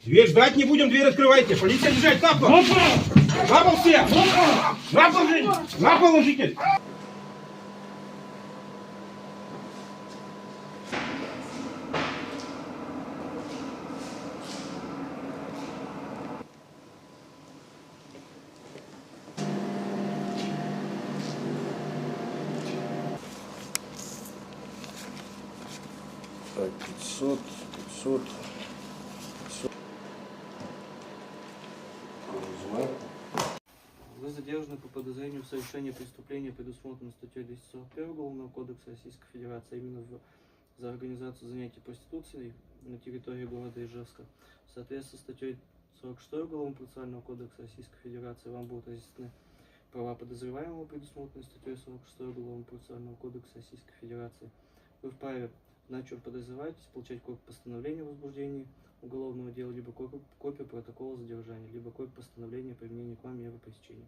Дверь ждать не будем, дверь открывайте. Полиция бежать, на пол! На пол все! На пол ложите! На пол ложите! Так, 500. Вы задержаны по подозрению в совершении преступления, предусмотренного статьей 241 Уголовного кодекса Российской Федерации, а именно за организацию занятий проституцией на территории города Ижевска. В соответствии с статьей 46 Уголовного процессуального кодекса Российской Федерации вам будут разъяснены права подозреваемого, предусмотренные статьей 46 Уголовного процессуального кодекса Российской Федерации. Вы вправе знать, чем подозреваетесь, получать копию постановления о возбуждении уголовного дела, либо копию протокола задержания, либо копию постановления о применении к вам меры пресечения.